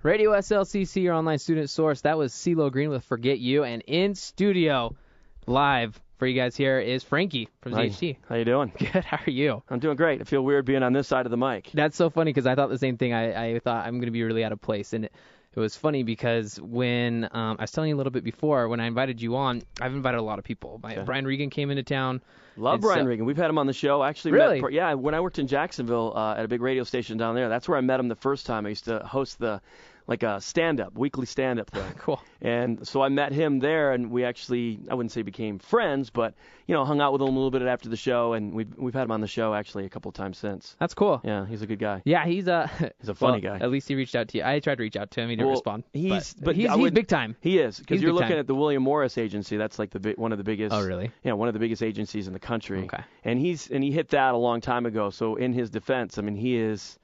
Radio SLCC, your online student source. That was CeeLo Green with Forget You. And in studio, live for you guys here, is Frankie from ZHT. How you doing? Good. How are you? I'm doing great. I feel weird being on this side of the mic. That's so funny because I thought the same thing. I thought I'm going to be really out of place. And it was funny because when I was telling you a little bit before, when I invited you on, I've invited a lot of people. Brian Regan came into town. Love Brian Regan. We've had him on the show. Actually, really? When I worked in Jacksonville at a big radio station down there, that's where I met him the first time. I used to host a weekly stand-up thing. Cool. And so I met him there, and we actually, I wouldn't say became friends, but, hung out with him a little bit after the show, and we've had him on the show, actually, a couple of times since. That's cool. Yeah, he's a good guy. Yeah, he's a funny guy. At least he reached out to you. I tried to reach out to him. He didn't respond. He's big time. He is, because you're looking time. at the William Morris Agency. That's like one of the biggest. Oh, really? Yeah, one of the biggest agencies in the country. Okay. And he hit that a long time ago. So in his defense, I mean, he's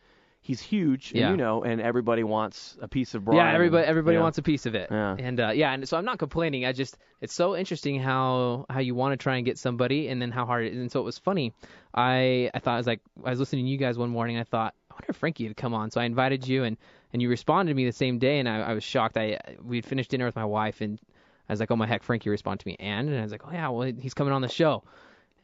huge, and and everybody wants a piece of Brian. Yeah, everybody wants a piece of it. Yeah. And so I'm not complaining. It's so interesting how you want to try and get somebody, and then how hard it is. And so it was funny. I thought, I was listening to you guys one morning. I thought, I wonder if Frankie had come on. So I invited you, and you responded to me the same day, and I was shocked. We'd finished dinner with my wife, and I was like, oh my heck, Frankie responded to me, and I was like, oh yeah, well he's coming on the show.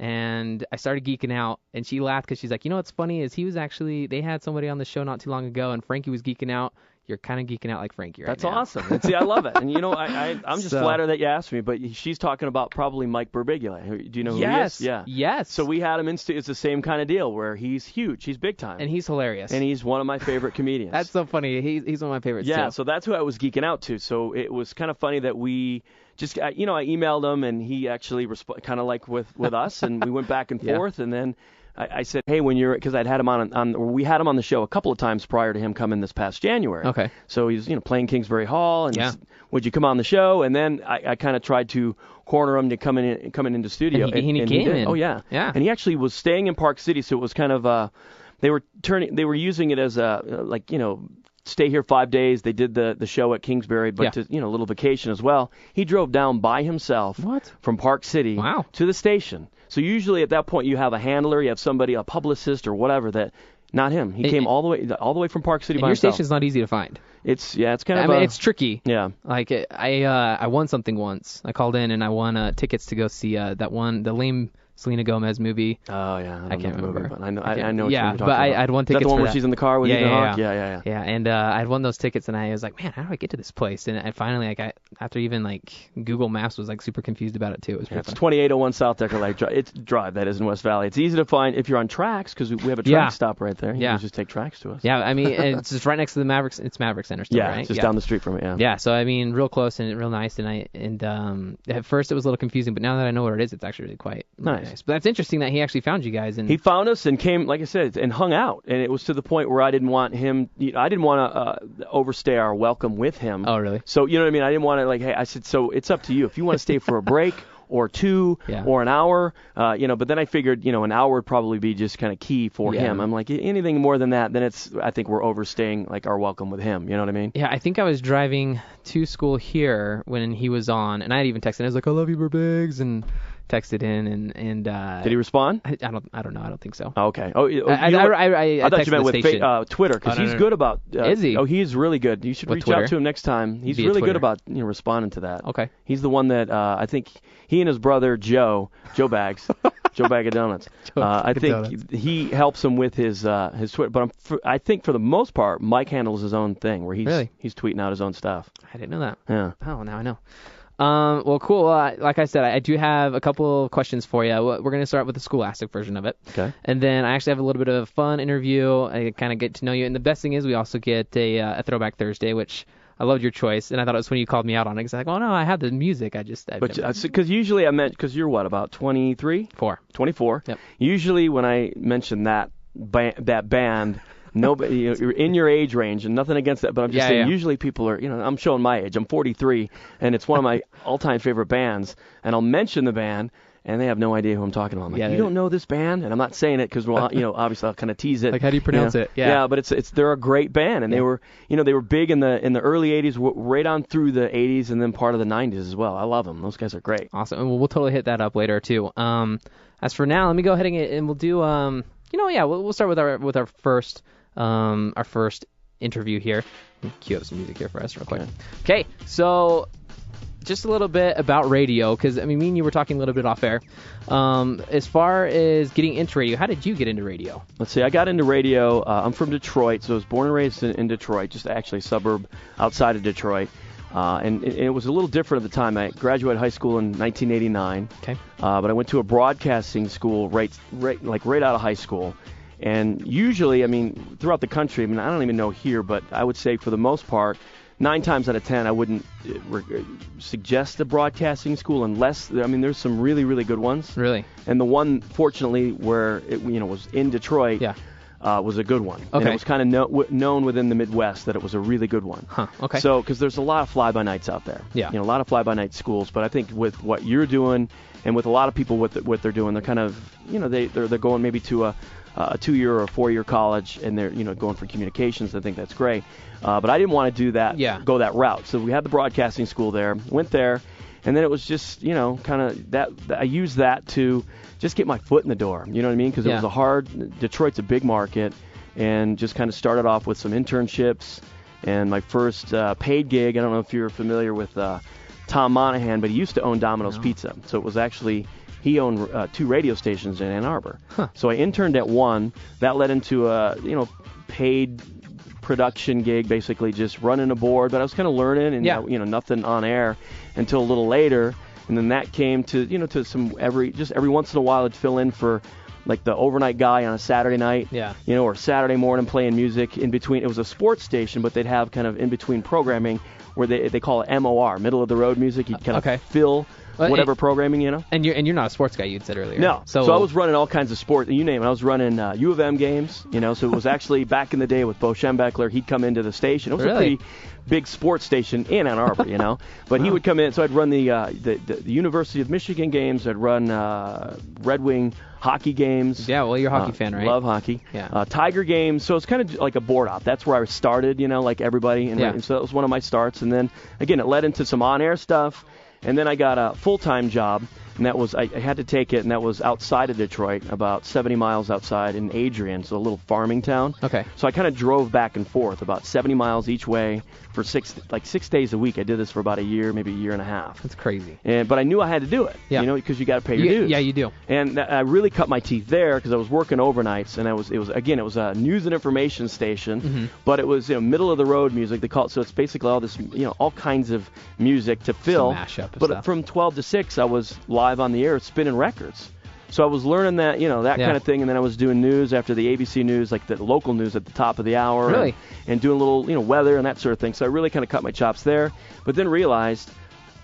And I started geeking out, and she laughed because she's like, what's funny is they had somebody on the show not too long ago, and Frankie was geeking out. You're kind of geeking out like Frankie right That's now. Awesome. See, I love it. And, I'm just flattered that you asked me, but she's talking about probably Mike Birbiglia. Do you know who he is? Yeah. Yes. So we had him it's the same kind of deal where he's huge. He's big time. And he's hilarious. And he's one of my favorite comedians. That's so funny. He's one of my favorites, too. Yeah, so that's who I was geeking out to. So it was kind of funny that we just, I emailed him, and he actually kind of like with us, and we went back and forth, and then I said, hey, because I'd had him we had him on the show a couple of times prior to him coming this past January. Okay. So he's playing Kingsbury Hall, and would you come on the show? And then I kind of tried to corner him to coming into studio. And he came in. Oh yeah. Yeah. And he actually was staying in Park City, so it was kind of they were using it as stay here 5 days. They did the show at Kingsbury, but a little vacation as well. He drove down by himself from Park City to the station. So usually at that point you have a handler, you have somebody, a publicist or whatever. That not him. He came all the way from Park City by himself. Your station's not easy to find. It's kind of. It's tricky. Yeah. Like I won something once. I called in and I won tickets to go see the lame Selena Gomez movie. Oh yeah, I can't remember. But I know what you're talking about. But I had won tickets. Is that the one for where she's in the car with Ethan Hawke? Yeah. Yeah, and I had won those tickets, and I was like, man, how do I get to this place? And I finally, after even Google Maps was super confused about it too. It was it's 2801 South Decker Lake Drive. It's Drive, that is in West Valley. It's easy to find if you're on tracks because we have a track stop right there. You can just take tracks to us. Yeah, I mean it's just right next to the Mavericks. It's Maverick Center still, right? It's just down the street from it. Yeah. Yeah, so I mean, real close and real nice. And at first it was a little confusing, but now that I know what it is, it's actually really quite nice. But that's interesting that he actually found you guys. And he found us and came, like I said, and hung out. And it was to the point where I didn't want him. I didn't want to overstay our welcome with him. Oh, really? So you know what I mean. I didn't want to hey. I said, so it's up to you if you want to stay for a break or two or an hour. But then I figured, an hour would probably be just kind of key for him. I'm like, anything more than that, then I think we're overstaying our welcome with him. You know what I mean? Yeah, I think I was driving to school here when he was on, and I had even texted. I was like, I love you, Burbigs, and texted in and did he respond? I don't know. I don't think so. Oh, okay. I thought you meant with Twitter because he's good about. Is he? Oh, he's really good. You should reach out to him next time. He's really good about responding to that. Okay. He's the one that I think he and his brother Joe Bags, Joe Bag of Donuts. I think he helps him with his Twitter. But I think for the most part, Mike handles his own thing where he's tweeting out his own stuff. I didn't know that. Yeah. Oh, now I know. Well, cool. Like I said, I do have a couple of questions for you. We're going to start with the scholastic version of it. Okay. And then I actually have a little bit of a fun interview. I kind of get to know you. And the best thing is we also get a Throwback Thursday, which I loved your choice. And I thought it was when you called me out on it. Because I'm like, oh, no, I have the music. Because usually because you're what, about 23? 24. Yep. Usually when I mention that band... Nobody, you're in your age range, and nothing against that, but I'm just saying. Usually people are, I'm showing my age. I'm 43, and it's one of my all-time favorite bands, and I'll mention the band, and they have no idea who I'm talking about. I'm like, you don't know this band, and I'm not saying it because, obviously I'll kind of tease it. Like, how do you pronounce it? Yeah, but they're a great band, and they were big in the early '80s, right on through the '80s, and then part of the '90s as well. I love them. Those guys are great. Awesome. Well, we'll totally hit that up later too. As for now, let me go ahead and we'll do we'll start with our first interview here. Cue up some music here for us real quick. Okay, so just a little bit about radio, because, I mean, me and you were talking a little bit off air. As far as getting into radio, how did you get into radio? Let's see, I got into radio. I'm from Detroit, so I was born and raised in Detroit, just actually a suburb outside of Detroit. And it was a little different at the time. I graduated high school in 1989. Okay. But I went to a broadcasting school right out of high school. And usually, I mean, throughout the country, I mean, I don't even know here, but I would say for the most part, 9 times out of 10, I wouldn't suggest a broadcasting school unless, I mean, there's some really, really good ones. Really? And the one, fortunately, where it, was in Detroit, was a good one. Okay. And it was kind of known within the Midwest that it was a really good one. Huh. Okay. So, because there's a lot of fly-by-nights out there. Yeah. A lot of fly-by-night schools. But I think with what you're doing and with a lot of people what they're doing, they're kind of, they're going maybe to a 2-year or a 4-year college, and they're going for communications. I think that's great. But I didn't want to do that. Yeah. Go that route. So we had the broadcasting school there. Went there, and then it was just kind of that. I used that to just get my foot in the door. You know what I mean? Because it was Detroit's a big market, and just kind of started off with some internships. And my first paid gig, I don't know if you're familiar with Tom Monahan, but he used to own Domino's Pizza. So it was actually, he owned 2 radio stations in Ann Arbor. Huh. So I interned at one. That led into a paid production gig, basically just running a board. But I was kind of learning, and nothing on air until a little later. And then that came to to some every once in a while I'd fill in for like the overnight guy on a Saturday night. Yeah. Or Saturday morning playing music in between. It was a sports station, but they'd have kind of in between programming where they call it MOR, middle of the road music. You'd kind of fill whatever programming, And you're not a sports guy, you'd said earlier. No. So I was running all kinds of sports. You name it. I was running U of M games. So it was actually back in the day with Bo Schembechler. He'd come into the station. It was a pretty big sports station in Ann Arbor, But he would come in. So I'd run the University of Michigan games. I'd run Red Wing hockey games. Yeah, well, you're a hockey fan, right? Love hockey. Yeah. Tiger games. So it's kind of like a board op. That's where I started, like everybody. And so that was one of my starts. And then, again, it led into some on-air stuff. And then I got a full-time job, and that was I had to take it, and that was outside of Detroit, about 70 miles outside in Adrian, so a little farming town. Okay. So I kind of drove back and forth about 70 miles each way for 6 days a week. I did this for about a year, maybe a year and a half. That's crazy. But I knew I had to do it, because you got to pay your dues. Yeah, you do. And I really cut my teeth there because I was working overnights, and it was a news and information station, but it was middle of the road music. They call it, so it's basically all this all kinds of music to fill. Some mashup of but stuff. From 12 to 6, I was live on the air spinning records. So I was learning that, that kind of thing, and then I was doing news after the ABC News, like the local news at the top of the hour. Really? And doing a little, weather and that sort of thing. So I really kind of cut my chops there, but then realized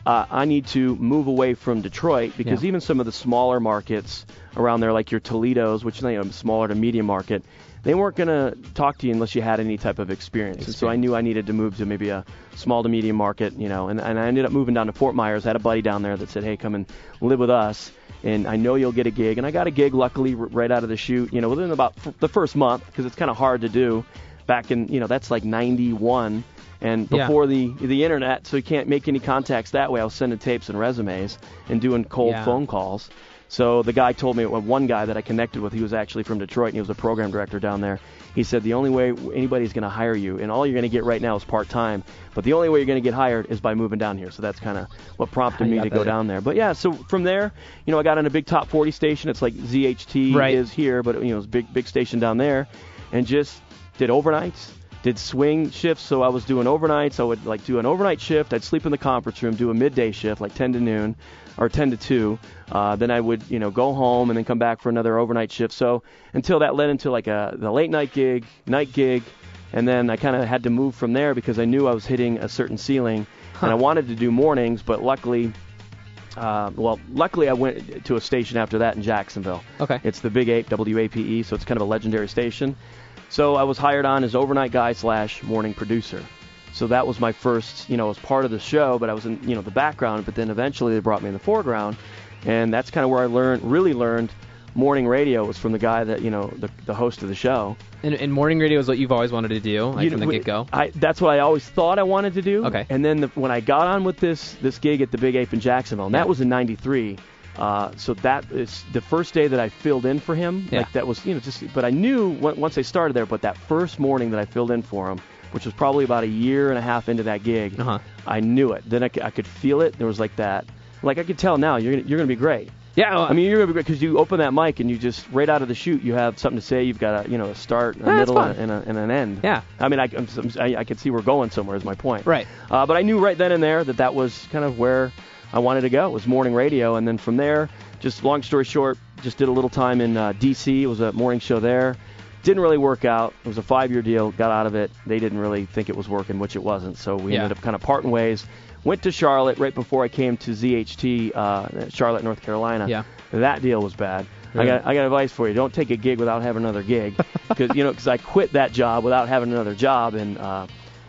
I need to move away from Detroit because even some of the smaller markets around there, like your Toledos, which is smaller to medium market, they weren't going to talk to you unless you had any type of experience. And so I knew I needed to move to maybe a small to medium market, and I ended up moving down to Fort Myers. I had a buddy down there that said, hey, come and live with us, and I know you'll get a gig. And I got a gig, luckily, right out of the chute, within about the first month, because it's kind of hard to do back in, that's like 91. And before the internet, so you can't make any contacts that way. I was sending tapes and resumes and doing cold phone calls. So the guy told me, one guy that I connected with, he was actually from Detroit, and he was a program director down there. He said the only way anybody's going to hire you, and all you're going to get right now is part-time, but the only way you're going to get hired is by moving down here. So that's kind of what prompted me to go down there. But, so from there, I got on a big top 40 station. It's like ZHT is here, but, it's a big station down there, and just did overnights. Did swing shifts, so I was doing overnights. I would do an overnight shift. I'd sleep in the conference room, do a midday shift, like 10 to noon or 10 to 2. Then I would, go home and then come back for another overnight shift. So until that led into the late night gig, and then I kind of had to move from there because I knew I was hitting a certain ceiling, and I wanted to do mornings, but luckily I went to a station after that in Jacksonville. Okay. It's the Big 8, WAPE, so it's kind of a legendary station. So I was hired on as overnight guy / morning producer. So that was my first, as part of the show, but I was in, the background, but then eventually they brought me in the foreground. And that's kind of where I really learned morning radio was from the guy that, the host of the show. And morning radio is what you've always wanted to do, from the get-go? That's what I always thought I wanted to do. Okay. And then when I got on with this gig at the Big Ape in Jacksonville, and that was in 93, so that is the first day that I filled in for him. Yeah. That was, but I knew once I started there, but that first morning that I filled in for him, which was probably about a year and a half into that gig, I knew it. Then I could feel it. There was like that. Like I could tell now, you're gonna be great. Yeah, well, I mean, you're gonna be great because you open that mic and you just right out of the chute, you have something to say. You've got a start, a middle, and an end. Yeah. I mean, I could see we're going somewhere. Is my point. Right. But I knew right then and there that was kind of where I wanted to go. It was morning radio, and then from there, just long story short, just did a little time in D.C. It was a morning show there. Didn't really work out. It was a 5-year deal. Got out of it. They didn't really think it was working, which it wasn't. So we ended up kind of parting ways. Went to Charlotte right before I came to ZHT, Charlotte, North Carolina. Yeah. That deal was bad. Really? I got advice for you. Don't take a gig without having another gig, because I quit that job without having another job, and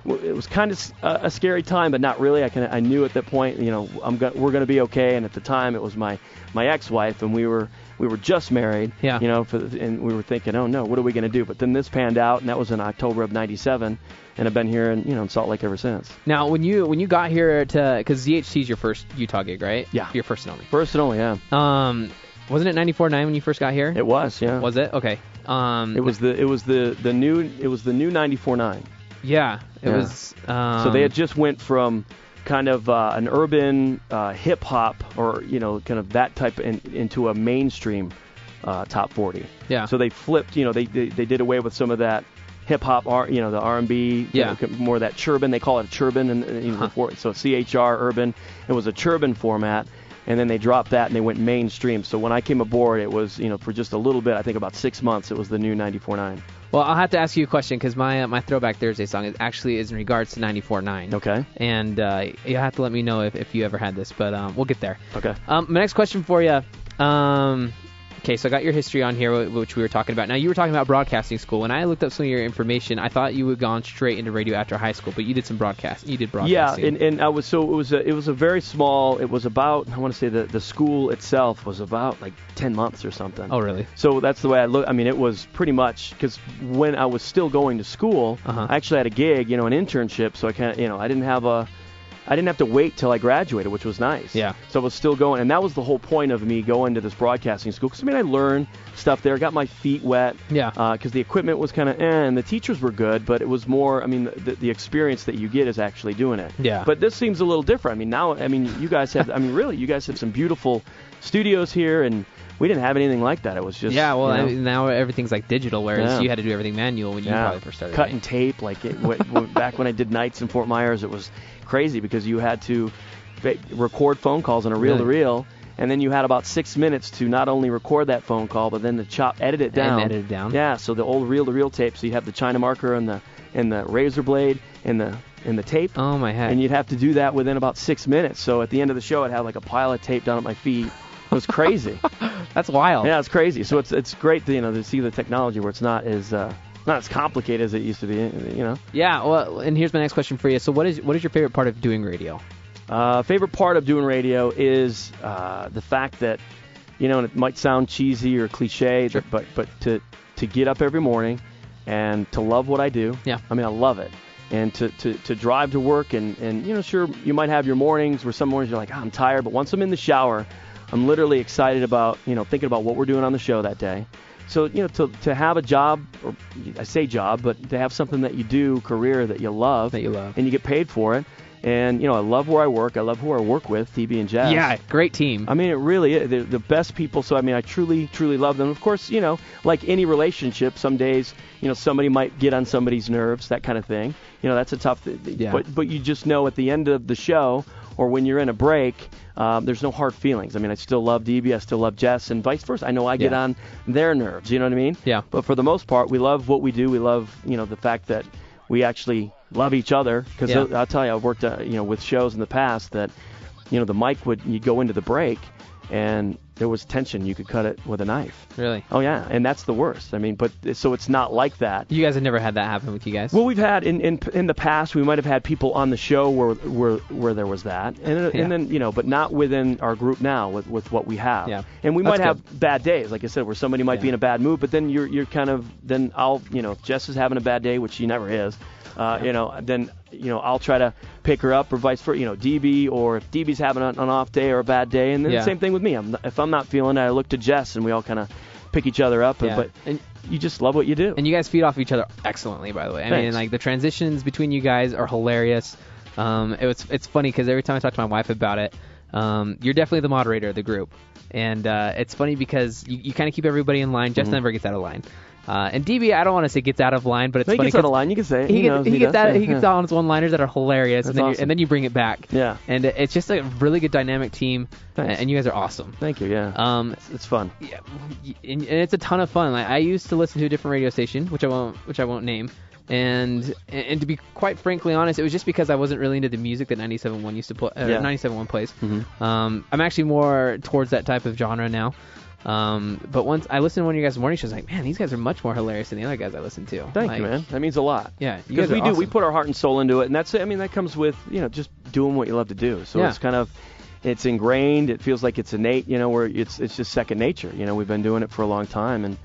it was kind of a scary time, but not really. I knew at that point, we're going to be okay. And at the time, it was my ex-wife, and we were just married. Yeah. And we were thinking, oh no, what are we going to do? But then this panned out, and that was in October of '97. And I've been here in Salt Lake ever since. Now, when you got here because ZHT is your first Utah gig, right? Yeah. Your first and only. First and only, yeah. Wasn't it 94.9 when you first got here? It was, yeah. Was it? Okay. It was the new 94.9. Yeah. It was. So they had just went from kind of an urban hip hop or kind of that type into a mainstream top 40. Yeah. So they flipped. They did away with some of that hip hop, the R&B, more of that churban. They call it a churban, and before, so CHR urban. It was a churban format, and then they dropped that and they went mainstream. So when I came aboard, it was for just a little bit. I think about 6 months. It was the new 94.9. Well, I'll have to ask you a question because my Throwback Thursday song is in regards to 94.9. Okay. And you'll have to let me know if you ever had this, but we'll get there. Okay. My next question for you. Okay, so I got your history on here, which we were talking about. Now, you were talking about broadcasting school. When I looked up some of your information, I thought you had gone straight into radio after high school, but you did some broadcasting. You did broadcasting. Yeah, and I was it was a very small. It was about, I want to say the school itself was about like 10 months or something. Oh, really? So that's the way I look. I mean, it was pretty much because when I was still going to school, I actually had a gig, an internship. So I I didn't have to wait till I graduated, which was nice. Yeah. So I was still going, and that was the whole point of me going to this broadcasting school. Because, I learned stuff there, got my feet wet. Yeah. Because the equipment was kind of and the teachers were good, but it was more, the experience that you get is actually doing it. Yeah. But this seems a little different. You guys have, really, you guys have some beautiful studios here, and we didn't have anything like that. It was just now everything's like digital, whereas you had to do everything manual when you probably first started. Cutting tape, back when I did nights in Fort Myers, it was crazy because you had to record phone calls on a reel-to-reel, and then you had about 6 minutes to not only record that phone call, but then to edit it down. Yeah, so the old reel-to-reel tape, so you have the China marker and the razor blade and the tape. Oh my heck! And you'd have to do that within about 6 minutes. So at the end of the show, I'd have like a pile of tape down at my feet. It was crazy. That's wild. Yeah, it's crazy. So it's great to see the technology where it's not as complicated as it used to be. Yeah. Well, and here's my next question for you. So what is your favorite part of doing radio? Favorite part of doing radio is the fact that and it might sound cheesy or cliche, sure, but to get up every morning and to love what I do. Yeah. I love it. And to drive to work and sure, you might have your mornings where some mornings you're like, I'm tired, but once I'm in the shower, I'm literally excited about, thinking about what we're doing on the show that day. So, to have a job, or I say job, but to have something that you do, career that you love, and you get paid for it. And, I love where I work. I love who I work with, TB and Jazz. Yeah, great team. It really is. They're the best people. So, I truly, truly love them. Of course, like any relationship, some days, somebody might get on somebody's nerves, that kind of thing. That's a tough thing. Yeah. But you just know at the end of the show, or when you're in a break, there's no hard feelings. I still love DB, I still love Jess, and vice versa. I know I get on their nerves, you know what I mean? Yeah. But for the most part, we love what we do. We love, the fact that we actually love each other. Because I'll tell you, I've worked, with shows in the past that, the mic you'd go into the break, and there was tension. You could cut it with a knife. Really? Oh, yeah, and that's the worst. But so it's not like that. You guys have never had that happen with you guys? Well, we've had in the past, we might have had people on the show where there was that, and then but not within our group now with what we have. Yeah. And we might have bad days, like I said, where somebody might be in a bad mood, but then you're kind of then I'll if Jess is having a bad day, which she never is. Then I'll try to pick her up, or vice versa. DB, or if DB's having an off day or a bad day, and then the same thing with me. If I'm not feeling it, I look to Jess, and we all kind of pick each other up. Yeah. But and just love what you do. And you guys feed off each other excellently, by the way. I mean, like the transitions between you guys are hilarious. It's funny because every time I talk to my wife about it, you're definitely the moderator of the group. And it's funny because you kind of keep everybody in line. Jess never gets out of line. And DB, I don't want to say gets out of line, but it's funny. He gets out of line. You can say it. He gets out on his one-liners that are hilarious, awesome. and then you bring it back. Yeah. And it's just a really good dynamic team. Thanks. And you guys are awesome. Thank you. Yeah. It's fun. Yeah. And it's a ton of fun. Like I used to listen to a different radio station, which I won't name. And to be quite frankly honest, it was just because I wasn't really into the music that 97.1 used to play. 97.1 plays. Mm-hmm. I'm actually more towards that type of genre now. But once I listened to one of you guys' morning shows, like, man, these guys are much more hilarious than the other guys I listen to. Thank you, man. That means a lot. Yeah, because we do. Awesome. We put our heart and soul into it, and that's it. I mean, that comes with just doing what you love to do. So it's kind of. It's ingrained. It feels like it's innate, where it's just second nature. We've been doing it for a long time, and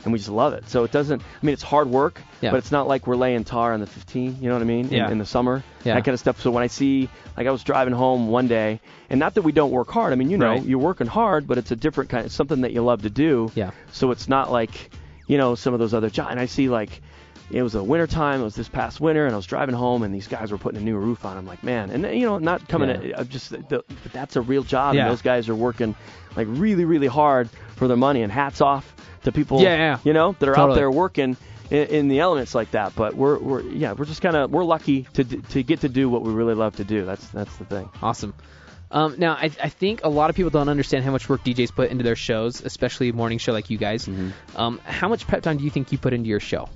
we just love it. So it doesn't. I mean, it's hard work, but it's not like we're laying tar on the 15. You know what I mean? In the summer, that kind of stuff. So when I see, like, I was driving home one day, and not that we don't work hard. I mean, you're working hard, but it's a different kind of something that you love to do. Yeah. So it's not like, some of those other jobs. And I see like. It was the winter time. It was this past winter, and I was driving home, and these guys were putting a new roof on. I'm like, man, and not coming. But that's a real job, and those guys are working like really, really hard for their money. And hats off to people, that are out there working in the elements like that. But we're just kind of lucky to get to do what we really love to do. That's the thing. Awesome. Now, I think a lot of people don't understand how much work DJs put into their shows, especially a morning show like you guys. Mm-hmm. How much prep time do you think you put into your show?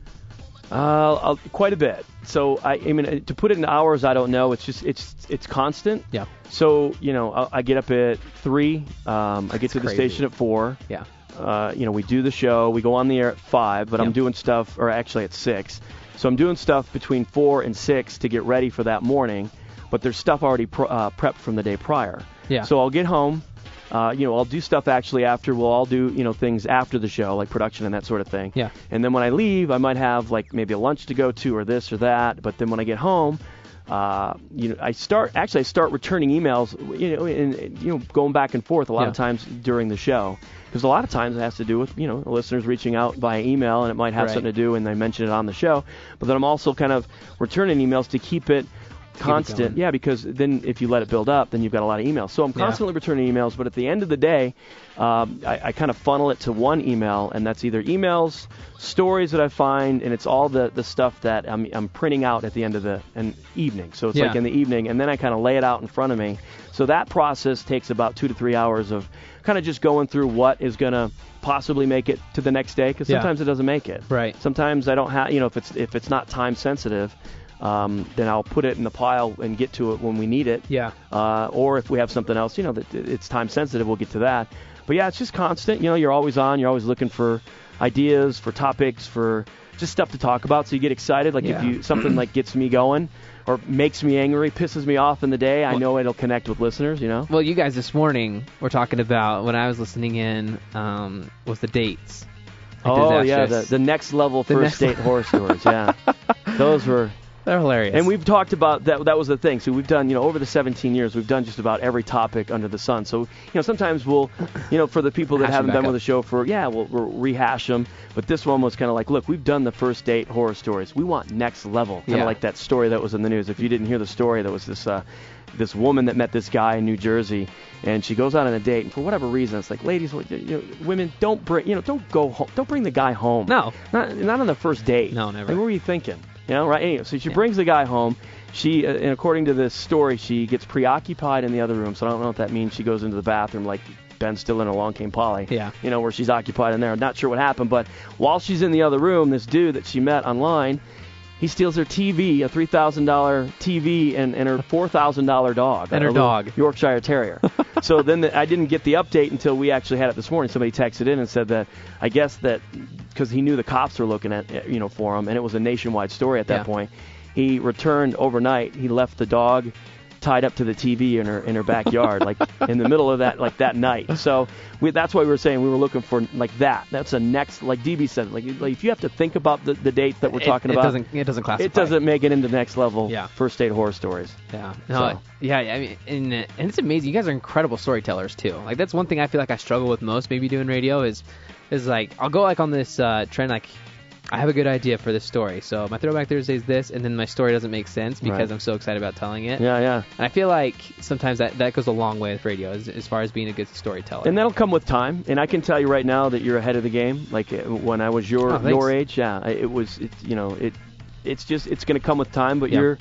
Quite a bit. So I mean, to put it in hours, I don't know. It's just it's constant. Yeah. So I get up at 3. I get to the station at 4. Yeah. We do the show. We go on the air at 5, but I'm doing stuff, or actually at 6. So I'm doing stuff between 4 and 6 to get ready for that morning. But there's stuff already prepped from the day prior. Yeah. So I'll get home. I'll do stuff actually after. We'll all do, things after the show, like production and that sort of thing. Yeah. And then when I leave, I might have like maybe a lunch to go to or this or that. But then when I get home, I start returning emails, and going back and forth a lot of times during the show. Because a lot of times it has to do with, listeners reaching out via email, and it might have something to do, and they mention it on the show. But then I'm also kind of returning emails to keep it constant, because then if you let it build up, then you've got a lot of emails. So I'm constantly returning emails, but at the end of the day, I kind of funnel it to one email, and that's either emails, stories that I find, and it's all the stuff that I'm printing out at the end of an evening. So it's like in the evening, and then I kind of lay it out in front of me. So that process takes about 2 to 3 hours of kind of just going through what is going to possibly make it to the next day, because sometimes it doesn't make it. Right. Sometimes I don't have, if it's not time sensitive, then I'll put it in the pile and get to it when we need it. Yeah. Or if we have something else, that it's time sensitive, we'll get to that. But yeah, it's just constant. You're always on. You're always looking for ideas, for topics, for just stuff to talk about. So you get excited. Like if something like gets me going or makes me angry, pisses me off in the day, I know it'll connect with listeners. Well, you guys this morning were talking about, when I was listening in, was the dates. The next level first date horror stories. Yeah, those were. They're hilarious. And we've talked about that. That was the thing. So we've done, over the 17 years, we've done just about every topic under the sun. So, sometimes we'll, for the people that haven't been with the show we'll rehash them. But this one was kind of like, look, we've done the first date horror stories. We want next level. Kind of like that story that was in the news. If you didn't hear the story, there was this woman that met this guy in New Jersey, and she goes out on a date, and for whatever reason, it's like, ladies, women, don't go home. Don't bring the guy home. No. Not on the first date. No, never. Like, what were you thinking? Right? Anyway, so she brings the guy home. She, and according to this story, she gets preoccupied in the other room. So I don't know what that means. She goes into the bathroom like Ben Stiller in Along Came Polly. Yeah. Where she's occupied in there. I'm not sure what happened, but while she's in the other room, this dude that she met online, he steals her TV, a $3,000 TV, and her $4,000 dog. And her dog. Yorkshire Terrier. So then I didn't get the update until we actually had it this morning. Somebody texted in and said that, I guess that, because he knew the cops were looking at, for him, and it was a nationwide story at that point, he returned overnight. He left the dog tied up to the TV in her backyard, like in the middle of that night. So that's why we were saying we were looking for like that. That's a next, like DB said, like if you have to think about the date that we're talking about, it doesn't classify. It doesn't make it into the next level. Yeah. First Date horror stories. Yeah. No. So. Yeah. I mean, and it's amazing. You guys are incredible storytellers too. Like that's one thing I feel like I struggle with most, maybe doing radio is like I'll go like on this trend like. I have a good idea for this story. So my Throwback Thursday is this, and then my story doesn't make sense because I'm so excited about telling it. Yeah. And I feel like sometimes that goes a long way with radio as far as being a good storyteller. And that'll come with time. And I can tell you right now that you're ahead of the game. Like when I was your age, it's going to come with time. But you're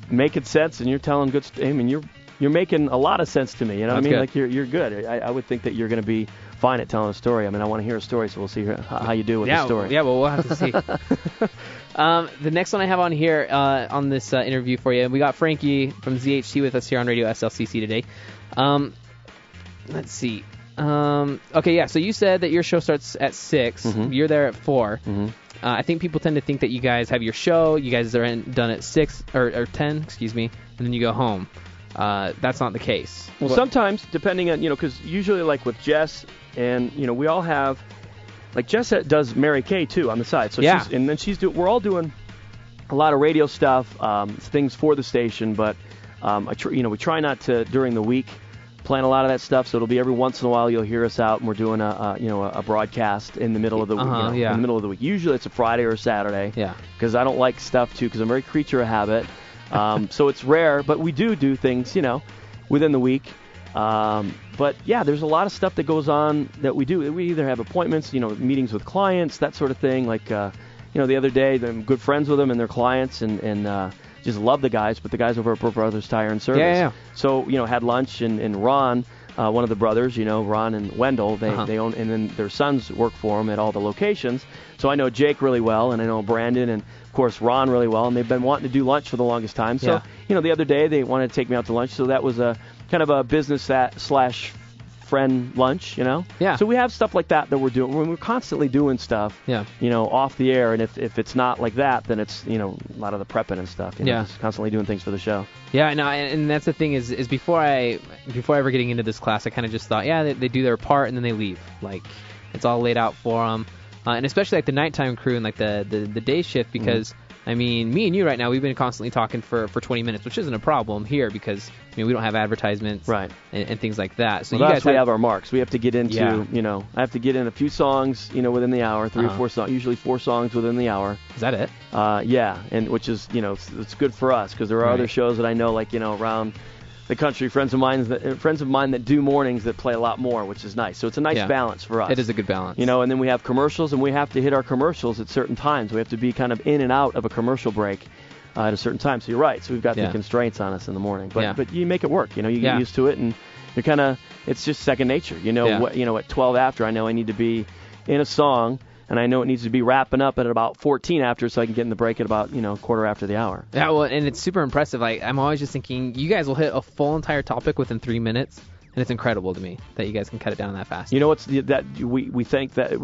making sense, and you're telling good. I mean, you're making a lot of sense to me. You know what I mean? Good. Like you're good. I would think that you're going to be fine at telling a story. I mean, I want to hear a story, so we'll see how you do with the story. Yeah, well, we'll have to see. The next one I have on here on this interview for you, we got Frankie from ZHT with us here on Radio SLCC today. Let's see. Okay, yeah, so you said that your show starts at 6. Mm-hmm. You're there at 4. Mm-hmm. I think people tend to think that you guys have your show, you guys are done at 6, or 10, excuse me, and then you go home. That's not the case. Well, sometimes, depending on, because usually like with Jess, and, we all have, like Jess does Mary Kay, too, on the side. So yeah. We're all doing a lot of radio stuff, things for the station, but, we try not to, during the week, plan a lot of that stuff, so it'll be every once in a while you'll hear us out, and we're doing a broadcast in the middle of the week, in the middle of the week. Usually it's a Friday or a Saturday, because I don't like stuff, too, because I'm a very creature of habit. So it's rare, but we do things, within the week. But yeah, there's a lot of stuff that goes on that we do. We either have appointments, meetings with clients, that sort of thing. Like, the other day, I'm good friends with them and their clients, and just love the guys. But the guys over at Bro Brothers Tire and Service. Yeah. So had lunch, and Ron, one of the brothers, Ron and Wendell, they own, and then their sons work for them at all the locations. So I know Jake really well, and I know Brandon, and of course Ron really well, and they've been wanting to do lunch for the longest time. So the other day they wanted to take me out to lunch, so that was a kind of a business / friend lunch, Yeah. So we have stuff like that we're doing. We're constantly doing stuff, off the air, and if it's not like that, then it's a lot of the prepping and stuff. Just constantly doing things for the show. Yeah, no, and that's the thing is before ever getting into this class, I kind of just thought, they do their part and then they leave. Like it's all laid out for them, and especially like the nighttime crew and like the day shift because. I mean, me and you right now, we've been constantly talking for 20 minutes, which isn't a problem here because we don't have advertisements and things like that. So well, you guys have our marks. We have to get into, I have to get in a few songs, within the hour, 3 or 4 songs, usually 4 songs within the hour. Is that it? Yeah, and which is, it's good for us because there are other shows that I know, like, around the country, friends of mine that do mornings that play a lot more, which is nice. So it's a nice balance for us. It is a good balance. And then we have commercials, and we have to hit our commercials at certain times. We have to be kind of in and out of a commercial break at a certain time. So you're right. So we've got the constraints on us in the morning. But you make it work. You get used to it, and you're kind of it's just second nature. At 12 after, I know I need to be in a song. And I know it needs to be wrapping up at about 14 after so I can get in the break at about, quarter after the hour. Yeah, well, and it's super impressive. Like, I'm always just thinking, you guys will hit a full entire topic within 3 minutes. And it's incredible to me that you guys can cut it down that fast. That we think that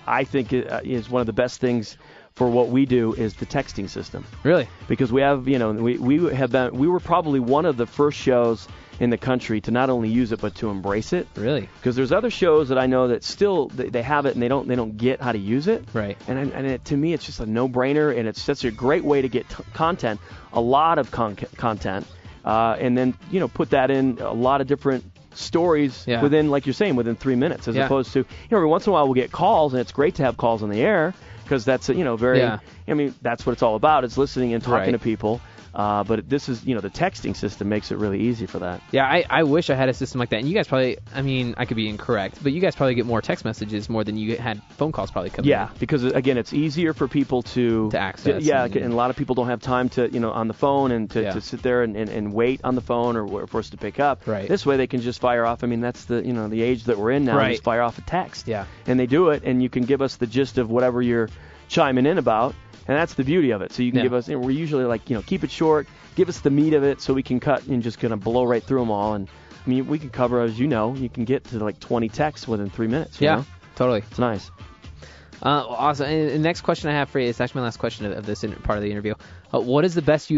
I think it is one of the best things for what we do is the texting system. Really? Because we have, we were probably one of the first shows in the country to not only use it but to embrace it. Really? Because there's other shows that I know that still they have it and they don't get how to use it. Right. And to me it's just a no-brainer, and it's such a great way to get content, a lot of content, and then put that in a lot of different stories within, like you're saying, within 3 minutes, as opposed to every once in a while we'll get calls, and it's great to have calls on the air because that's very. I mean, that's what it's all about. It's listening and talking to people. But this is, the texting system makes it really easy for that. Yeah, I wish I had a system like that. And you guys probably, I could be incorrect, but you guys probably get more text messages more than you had phone calls probably coming in. Yeah, because, again, it's easier for people to access. And a lot of people don't have time to, on the phone and to sit there and wait on the phone or for us to pick up. Right. This way they can just fire off. I mean, that's the age that we're in now. Just fire off a text. Yeah. And they do it, and you can give us the gist of whatever you're chiming in about. And that's the beauty of it. So you can give us, we're usually like, keep it short, give us the meat of it so we can cut and just kind of blow right through them all. And, I mean, we can cover, as you know, you can get to like 20 texts within 3 minutes. You know? Totally. It's nice. Awesome. And the next question I have for you is actually my last question of this part of the interview. What is the best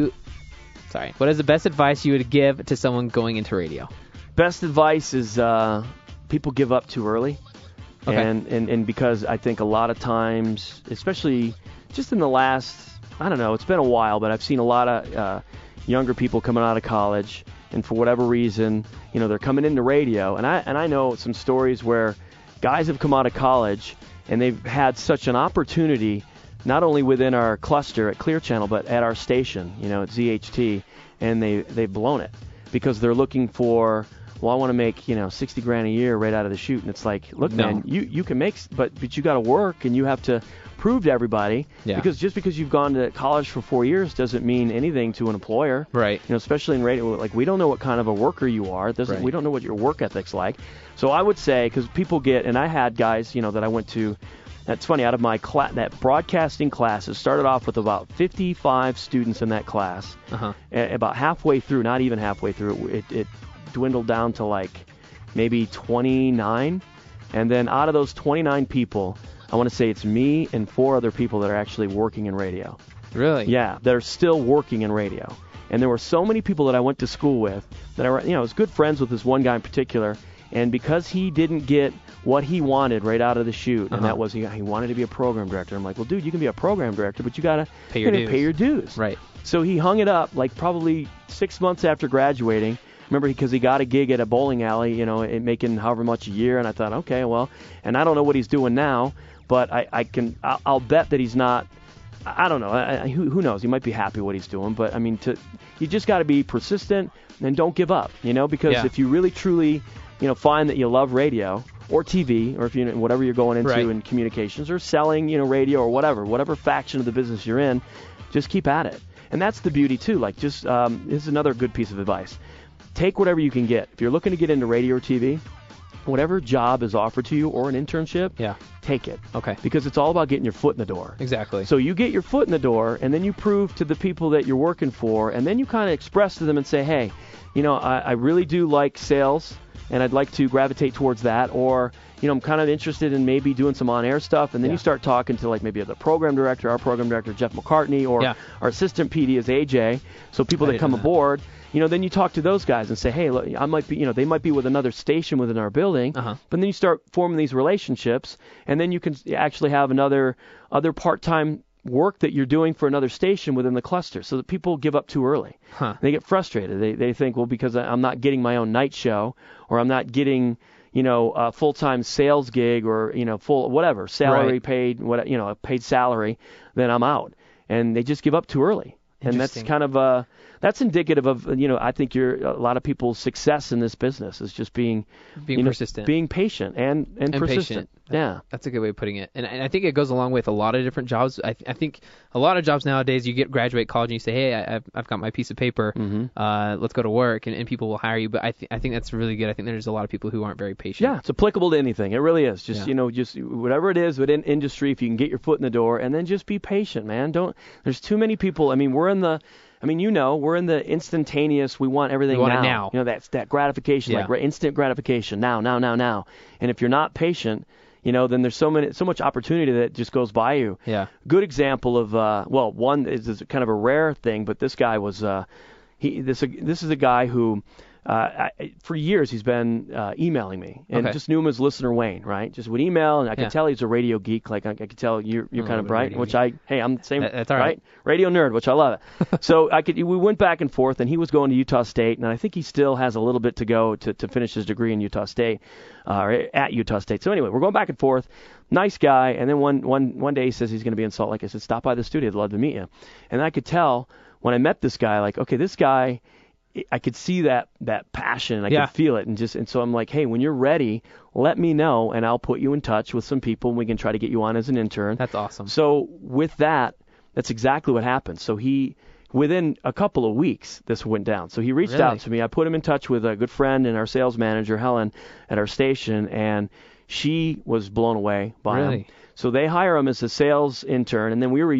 Sorry. What is the best advice you would give to someone going into radio? Best advice is people give up too early. Okay. And because I think a lot of times, especially just in the last, I don't know, it's been a while, but I've seen a lot of younger people coming out of college, and for whatever reason, they're coming into radio. And I know some stories where guys have come out of college and they've had such an opportunity, not only within our cluster at Clear Channel, but at our station, at ZHT, and they've blown it because they're looking for, well, I want to make, $60,000 a year right out of the chute. And it's like, look, man, you can make, but you got to work, and you have to prove to everybody. Yeah. Because just because you've gone to college for 4 years doesn't mean anything to an employer. Right. Especially in radio, like, we don't know what kind of a worker you are. We don't know what your work ethic's like. So I would say, because people get, and I had guys, that I went to, that's funny, out of my that broadcasting class, it started off with about 55 students in that class. Uh-huh. About halfway through, not even halfway through, it dwindled down to like maybe 29. And then out of those 29 people, I want to say it's me and 4 other people that are actually working in radio. Really? Yeah, they're still working in radio. And there were so many people that I went to school with that I was good friends with this one guy in particular. And because he didn't get what he wanted right out of the chute, and that was he wanted to be a program director. I'm like, well, dude, you can be a program director, but you got to pay your dues. Right. So he hung it up like probably 6 months after graduating. Remember, because he got a gig at a bowling alley, making however much a year. And I thought, okay, well, and I don't know what he's doing now, but I'll bet that he's not. I don't know. Who knows? He might be happy what he's doing, but I mean, you just got to be persistent and don't give up. Because if you really truly, find that you love radio or TV, or if whatever you're going into in communications or selling, radio or whatever faction of the business you're in, just keep at it. And that's the beauty too. Like, just this is another good piece of advice. Take whatever you can get. If you're looking to get into radio or TV, whatever job is offered to you or an internship, take it. Okay. Because it's all about getting your foot in the door. Exactly. So you get your foot in the door, and then you prove to the people that you're working for, and then you kind of express to them and say, hey, I really do like sales, and I'd like to gravitate towards that, or I'm kind of interested in maybe doing some on-air stuff, and then you start talking to like maybe the program director, our program director, Jeff McCartney, or our assistant PD is AJ, so people that come aboard, then you talk to those guys and say, hey, look, I might be, they might be with another station within our building, but then you start forming these relationships, and then you can actually have other part-time work that you're doing for another station within the cluster, so that people give up too early. They get frustrated. They think, well, because I'm not getting my own night show, or I'm not getting, a full-time sales gig, or, full whatever, salary paid, a paid salary, then I'm out. And they just give up too early. And that's kind of that's indicative of, I think a lot of people's success in this business is just being persistent, being patient and persistent. Patient. That's a good way of putting it. And I think it goes along with a lot of different jobs. I think a lot of jobs nowadays, you graduate college and you say, hey, I've got my piece of paper. Let's go to work, and people will hire you. But I think that's really good. I think there's a lot of people who aren't very patient. Yeah, it's applicable to anything. It really is. Just just whatever it is within industry, if you can get your foot in the door, and then just be patient, man. There's too many people. I mean, we're in the instantaneous, we want everything we want it now. That's that gratification, like instant gratification, now. And if you're not patient, then there's so much opportunity that just goes by you. Yeah. Good example of, one is kind of a rare thing, but this guy was, this is a guy who, for years he's been emailing me, and just knew him as Listener Wayne, right? Just would email, and I could tell he's a radio geek. Like I could tell you're kind of bright, which I'm the same. That's all right. Radio nerd, which I love it. So we went back and forth, and he was going to Utah State, and I think he still has a little bit to go to finish his degree in Utah State, or at Utah State. So anyway, we're going back and forth. Nice guy, and then one day he says he's going to be in Salt Lake. I said, stop by the studio. I'd love to meet you. And I could tell when I met this guy, like, okay, this guy, I could see that passion, and I could feel it, and so I'm like, hey, when you're ready, let me know, and I'll put you in touch with some people, and we can try to get you on as an intern. That's awesome. So with that's exactly what happened. So within a couple of weeks, this went down. So he reached out to me. I put him in touch with a good friend and our sales manager, Helen, at our station, and she was blown away by him. So they hire him as a sales intern, and then we were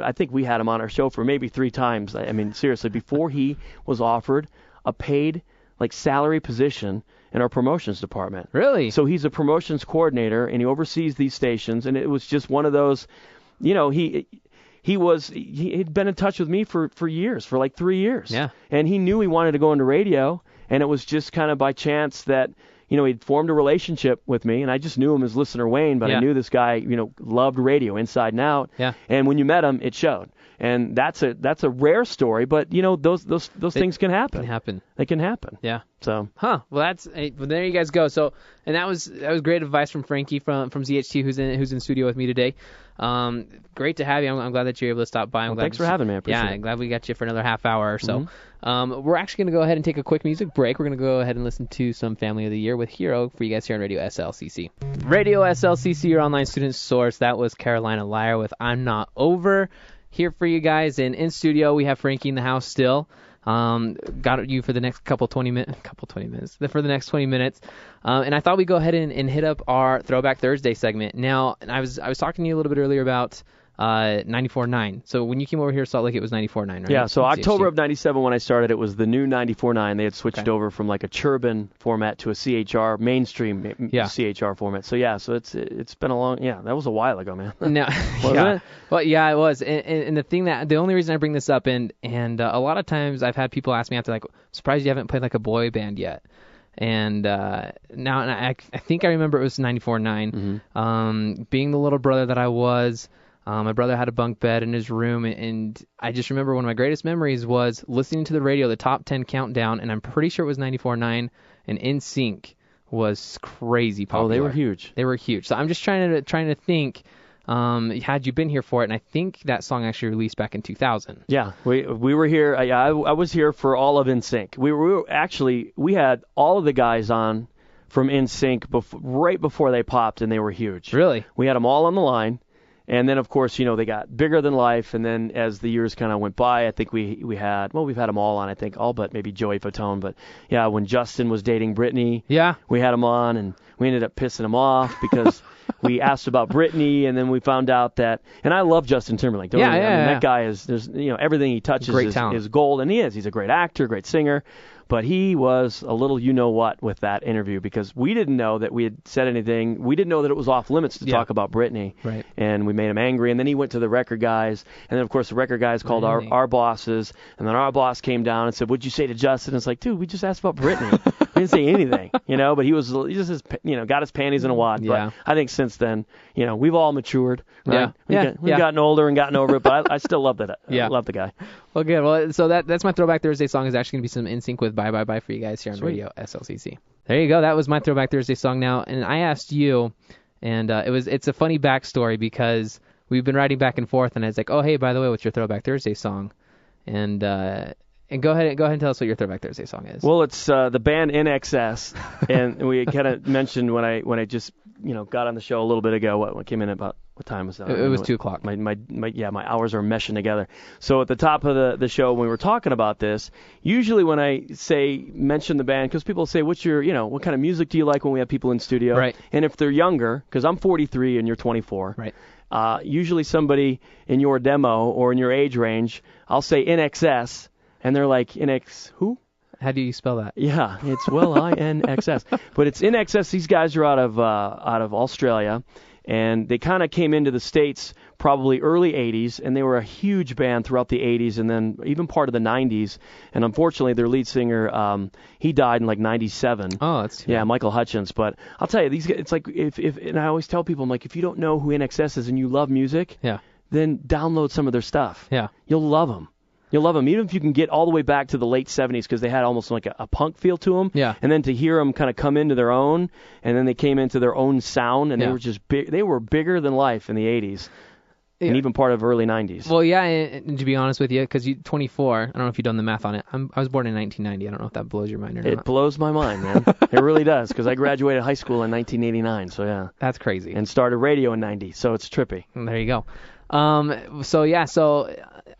I think we had him on our show for maybe 3 times. I mean, seriously, before he was offered a paid, salary position in our promotions department. Really? So he's a promotions coordinator, and he oversees these stations, and it was just one of those, he'd been in touch with me for years, for like 3 years. Yeah. And he knew he wanted to go into radio, and it was just kind of by chance that, he'd formed a relationship with me, and I just knew him as Listener Wayne, but I knew this guy, loved radio inside and out. Yeah. And when you met him, it showed. And that's a rare story, but those things can happen. They can happen. Yeah. So. Well, there you guys go. So, and that was great advice from Frankie from ZHT, who's in studio with me today. Great to have you. I'm glad that you're able to stop by. Thanks for having me. I appreciate it. I'm glad we got you for another half hour or so. We're actually going to go ahead and take a quick music break. We're going to go ahead and listen to some Family of the Year with Hero for you guys here on Radio SLCC. Radio SLCC, your online student source. That was Carolina Liar with I'm Not Over. Here for you guys, and in studio we have Frankie in the house still. Got you for the next for the next 20 minutes. And I thought we'd go ahead and hit up our Throwback Thursday segment. Now, and I was talking to you a little bit earlier about 94.9. So when you came over here, Salt Lake, it was 94.9, right? Yeah, so October of 97 when I started, it was the new 94.9. They had switched over from like a Churban format to a CHR, mainstream CHR format. So it's been a long, that was a while ago, man. No, Wasn't it? Well, yeah, it was. And the only reason I bring this up, and a lot of times I've had people ask me after, like, surprised you haven't played like a boy band yet. And now I think I remember it was 94.9. Being the little brother that I was, my brother had a bunk bed in his room, and I just remember one of my greatest memories was listening to the radio, the top 10 countdown, and I'm pretty sure it was 94.9, and NSYNC was crazy popular. Oh, they were huge. They were huge. So I'm just trying to think, had you been here for it, and I think that song actually released back in 2000. Yeah, we were here. I was here for all of NSYNC. We had all of the guys on from NSYNC right before they popped, and they were huge. Really? We had them all on the line. And then, of course, they got bigger than life. And then as the years kind of went by, I think we've had them all on, I think, all but maybe Joey Fatone. But, yeah, when Justin was dating Britney, we had him on, and we ended up pissing him off because we asked about Britney, and then we found out that – and I love Justin Timberlake. That guy is – everything he touches is gold, and he is. He's a great actor, great singer. But he was a little you-know-what with that interview because we didn't know that we had said anything. We didn't know that it was off limits to talk about Britney. Right. And we made him angry. And then he went to the record guys. And then, of course, the record guys called our bosses. And then our boss came down and said, what'd you say to Justin? And it's like, dude, we just asked about Britney. We didn't say anything, But he just got his panties in a wad. Yeah. But I think since then, we've all matured. Right? Yeah. We've gotten older and gotten over it. But I still love that. Yeah. I love the guy. Well, good. Well, so that's my Throwback Thursday song. Is actually going to be some NSYNC with Bye Bye Bye for you guys here on Radio SLCC. There you go. That was my Throwback Thursday song. Now, and I asked you, and it's a funny backstory because we've been writing back and forth, and I was like, oh, hey, by the way, what's your Throwback Thursday song? And go ahead and tell us what your Throwback Thursday song is. Well, it's the band INXS, and we kind of mentioned when I just got on the show a little bit ago. What came in about? What time was that? It was 2:00. My hours are meshing together. So at the top of the show when we were talking about this, usually when I mention the band, because people say, what's your, what kind of music do you like when we have people in studio? Right. And if they're younger, because I'm 43 and you're 24. Right. Usually somebody in your demo or in your age range, I'll say INXS, and they're like, INX who? How do you spell that? Yeah, it's INXS. But it's INXS. These guys are out of Australia. And they kind of came into the States probably early 80s, and they were a huge band throughout the 80s and then even part of the 90s. And unfortunately, their lead singer, he died in like 97. Oh, that's too bad. Michael Hutchins. But I'll tell you, these guys, it's like and I always tell people, I'm like, if you don't know who INXS is and you love music, then download some of their stuff. Yeah. You'll love them. You'll love them, even if you can get all the way back to the late 70s, because they had almost like a punk feel to them. Yeah. And then to hear them kind of come into their own, and then they came into their own sound, and they were just big. They were bigger than life in the 80s, and even part of early 90s. Well, yeah, and to be honest with you, because you're 24, I don't know if you've done the math on it. I was born in 1990. I don't know if that blows your mind or not. It blows my mind, man. It really does, because I graduated high school in 1989, so yeah. That's crazy. And started radio in 90, so it's trippy. There you go. So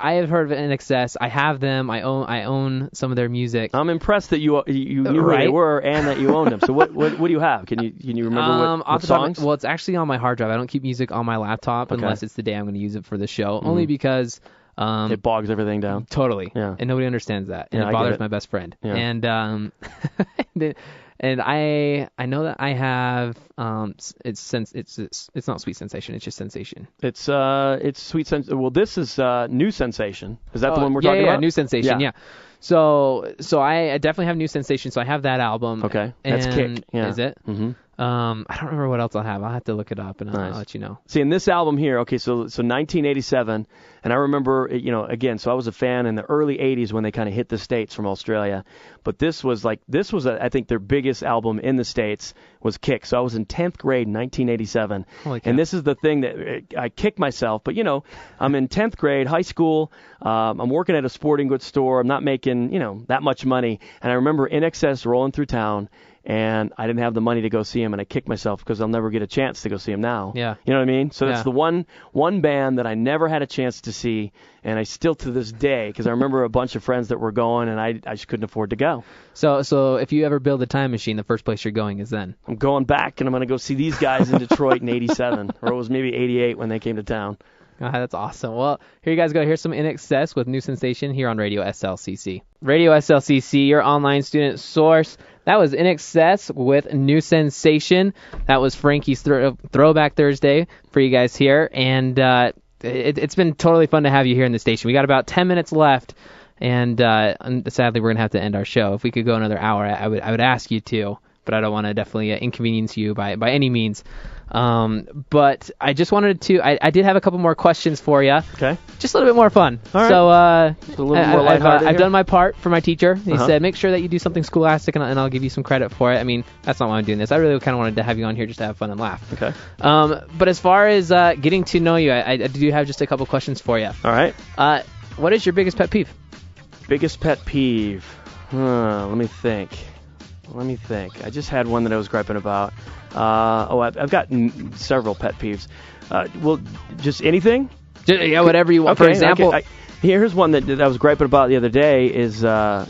I have heard of INXS. I have them. I own some of their music. I'm impressed that you knew who they were and that you owned them. So what do you have? Can you remember what songs? Well, it's actually on my hard drive. I don't keep music on my laptop unless it's the day I'm going to use it for the show. Only because it bogs everything down. Totally. Yeah. And nobody understands that. And it bothers my best friend. Yeah. And And I know that I have it's not Sweet Sensation, it's just Sensation. It's Sweet Sensation. Well, this is New Sensation. Is that the one we're talking about? Yeah, New Sensation. Yeah. So I definitely have New Sensation. So I have that album. Okay, that's Kick. Yeah. Is it? Mm-hmm. I don't remember what else I'll have. I'll have to look it up and I'll let you know. See, in this album here, okay, so 1987, and I remember, again, so I was a fan in the early 80s when they kind of hit the States from Australia, but this was I think their biggest album in the States was Kick. So I was in 10th grade in 1987, and this is the thing that I kicked myself, but I'm in 10th grade, high school, I'm working at a sporting goods store, I'm not making, that much money, and I remember INXS rolling through town, and I didn't have the money to go see him, and I kicked myself because I'll never get a chance to go see him now. Yeah. You know what I mean? So that's the one band that I never had a chance to see, and I still to this day, because I remember a bunch of friends that were going, and I just couldn't afford to go. So if you ever build a time machine, the first place you're going is then? I'm going back, and I'm going to go see these guys in Detroit in 87, or it was maybe 88 when they came to town. That's awesome. Well, here you guys go. Here's some INXS with New Sensation here on Radio SLCC. Radio SLCC, your online student source. That was INXS with New Sensation. That was Frankie's Throwback Thursday for you guys here. And it's been totally fun to have you here in the station. We got about 10 minutes left. And sadly, we're going to have to end our show. If we could go another hour, I would ask you to. But I don't want to definitely inconvenience you by any means. But I just wanted to, I did have a couple more questions for you. Okay. Just a little bit more fun. All right. So, a little more lighthearted I've done my part for my teacher. He Uh-huh. said, make sure that you do something scholastic and I'll give you some credit for it. I mean, that's not why I'm doing this. I really kind of wanted to have you on here just to have fun and laugh. Okay. But as far as getting to know you, I do have just a couple questions for you. All right. What is your biggest pet peeve? Biggest pet peeve? Let me think. I just had one that I was griping about. I've got several pet peeves. Well, just anything? Yeah, whatever you want. Okay, For example, here's one that I was griping about the other day is, and